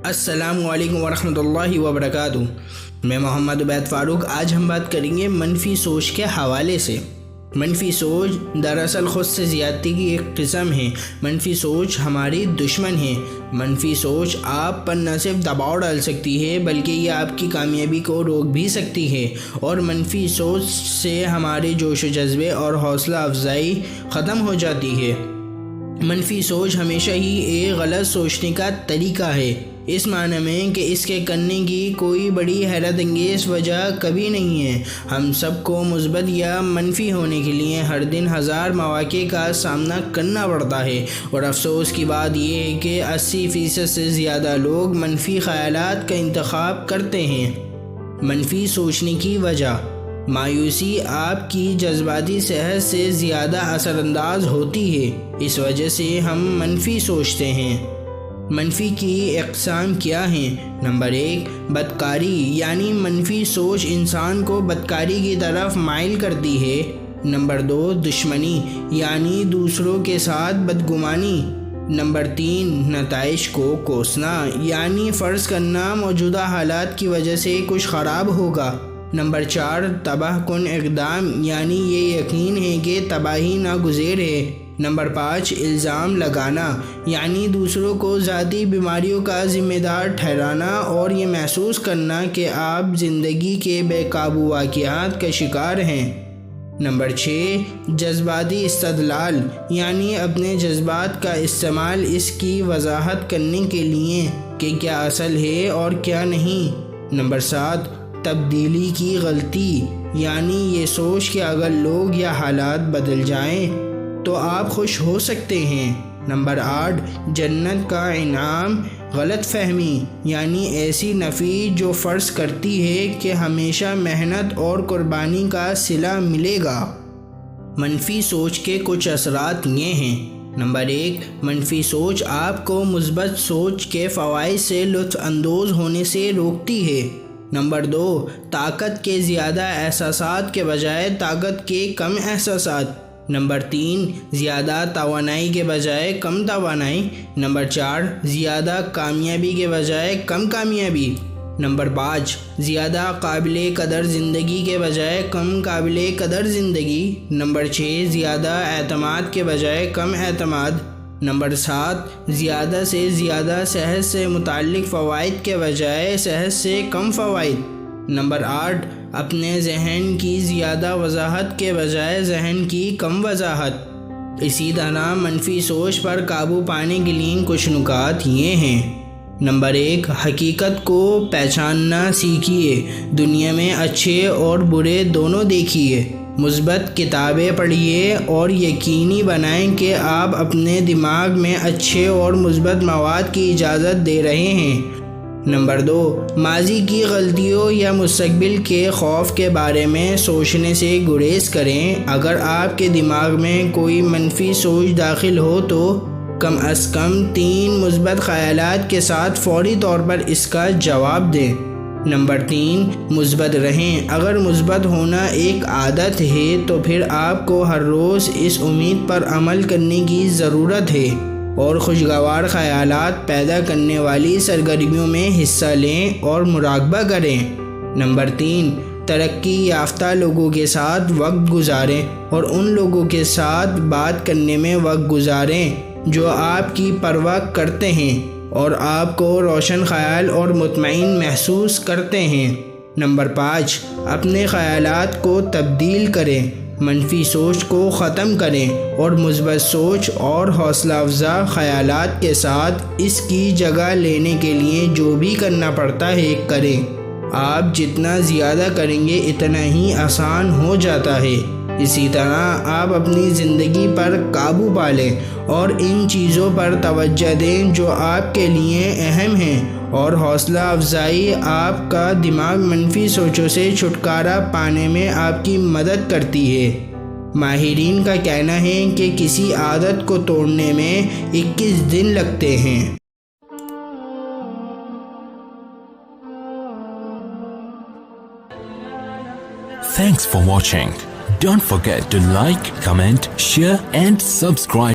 السلام علیکم ورحمۃ اللہ وبرکاتہ۔ میں محمد عبید فاروق۔ آج ہم بات کریں گے منفی سوچ کے حوالے سے۔ منفی سوچ دراصل خود سے زیادتی کی ایک قسم ہے۔ منفی سوچ ہماری دشمن ہے۔ منفی سوچ آپ پر نہ صرف دباؤ ڈال سکتی ہے بلکہ یہ آپ کی کامیابی کو روک بھی سکتی ہے، اور منفی سوچ سے ہمارے جوش و جذبے اور حوصلہ افزائی ختم ہو جاتی ہے۔ منفی سوچ ہمیشہ ہی ایک غلط سوچنے کا طریقہ ہے، اس معنی میں کہ اس کے کرنے کی کوئی بڑی حیرت انگیز وجہ کبھی نہیں ہے۔ ہم سب کو مثبت یا منفی ہونے کے لیے ہر دن ہزار مواقع کا سامنا کرنا پڑتا ہے، اور افسوس کی بات یہ ہے کہ 80% سے زیادہ لوگ منفی خیالات کا انتخاب کرتے ہیں۔ منفی سوچنے کی وجہ: مایوسی آپ کی جذباتی صحت سے زیادہ اثر انداز ہوتی ہے، اس وجہ سے ہم منفی سوچتے ہیں۔ منفی کی اقسام کیا ہیں؟ نمبر 1، بدکاری، یعنی منفی سوچ انسان کو بدکاری کی طرف مائل کرتی ہے۔ نمبر 2، دشمنی، یعنی دوسروں کے ساتھ بدگمانی۔ نمبر 3، نتائج کو کوسنا، یعنی فرض کرنا موجودہ حالات کی وجہ سے کچھ خراب ہوگا۔ نمبر 4، تباہ کن اقدام، یعنی یہ یقین ہے کہ تباہی ناگزیر ہے۔ نمبر 5، الزام لگانا، یعنی دوسروں کو ذاتی بیماریوں کا ذمہ دار ٹھہرانا اور یہ محسوس کرنا کہ آپ زندگی کے بے قابو واقعات کا شکار ہیں۔ نمبر 6، جذباتی استدلال، یعنی اپنے جذبات کا استعمال اس کی وضاحت کرنے کے لیے کہ کیا اصل ہے اور کیا نہیں۔ نمبر 7، تبدیلی کی غلطی، یعنی یہ سوچ کہ اگر لوگ یا حالات بدل جائیں تو آپ خوش ہو سکتے ہیں۔ نمبر 8، جنت کا انعام، غلط فہمی، یعنی ایسی نفی جو فرض کرتی ہے کہ ہمیشہ محنت اور قربانی کا صلہ ملے گا۔ منفی سوچ کے کچھ اثرات یہ ہیں۔ نمبر 1، منفی سوچ آپ کو مثبت سوچ کے فوائد سے لطف اندوز ہونے سے روکتی ہے۔ نمبر 2، طاقت کے زیادہ احساسات کے بجائے طاقت کے کم احساسات۔ نمبر 3، زیادہ توانائی کے بجائے کم توانائی۔ نمبر 4، زیادہ کامیابی کے بجائے کم کامیابی۔ نمبر 5، زیادہ قابل قدر زندگی کے بجائے کم قابل قدر زندگی۔ نمبر 6، زیادہ اعتماد کے بجائے کم اعتماد۔ نمبر 7، زیادہ سے زیادہ صحت سے متعلق فوائد کے بجائے صحت سے کم فوائد۔ نمبر 8، اپنے ذہن کی زیادہ وضاحت کے بجائے ذہن کی کم وضاحت۔ اسی طرح منفی سوچ پر قابو پانے کے لیے کچھ نکات یہ ہیں۔ نمبر 1، حقیقت کو پہچاننا سیکھیے۔ دنیا میں اچھے اور برے دونوں دیکھیے۔ مثبت کتابیں پڑھیے اور یقینی بنائیں کہ آپ اپنے دماغ میں اچھے اور مثبت مواد کی اجازت دے رہے ہیں۔ نمبر 2، ماضی کی غلطیوں یا مستقبل کے خوف کے بارے میں سوچنے سے گریز کریں۔ اگر آپ کے دماغ میں کوئی منفی سوچ داخل ہو تو کم از کم 3 مثبت خیالات کے ساتھ فوری طور پر اس کا جواب دیں۔ نمبر 3، مثبت رہیں۔ اگر مثبت ہونا ایک عادت ہے تو پھر آپ کو ہر روز اس امید پر عمل کرنے کی ضرورت ہے اور خوشگوار خیالات پیدا کرنے والی سرگرمیوں میں حصہ لیں اور مراقبہ کریں۔ نمبر 3، ترقی یافتہ لوگوں کے ساتھ وقت گزاریں اور ان لوگوں کے ساتھ بات کرنے میں وقت گزاریں جو آپ کی پرواہ کرتے ہیں اور آپ کو روشن خیال اور مطمئن محسوس کرتے ہیں۔ نمبر 5، اپنے خیالات کو تبدیل کریں، منفی سوچ کو ختم کریں اور مثبت سوچ اور حوصلہ افزا خیالات کے ساتھ اس کی جگہ لینے کے لیے جو بھی کرنا پڑتا ہے کریں۔ آپ جتنا زیادہ کریں گے اتنا ہی آسان ہو جاتا ہے۔ اسی طرح آپ اپنی زندگی پر قابو پا لیں اور ان چیزوں پر توجہ دیں جو آپ کے لیے اہم ہیں، اور حوصلہ افزائی آپ کا دماغ منفی سوچوں سے چھٹکارا پانے میں آپ کی مدد کرتی ہے۔ ماہرین کا کہنا ہے کہ کسی عادت کو توڑنے میں 21 دن لگتے ہیں۔ Thanks for watching. Don't forget to like, comment, share and subscribe.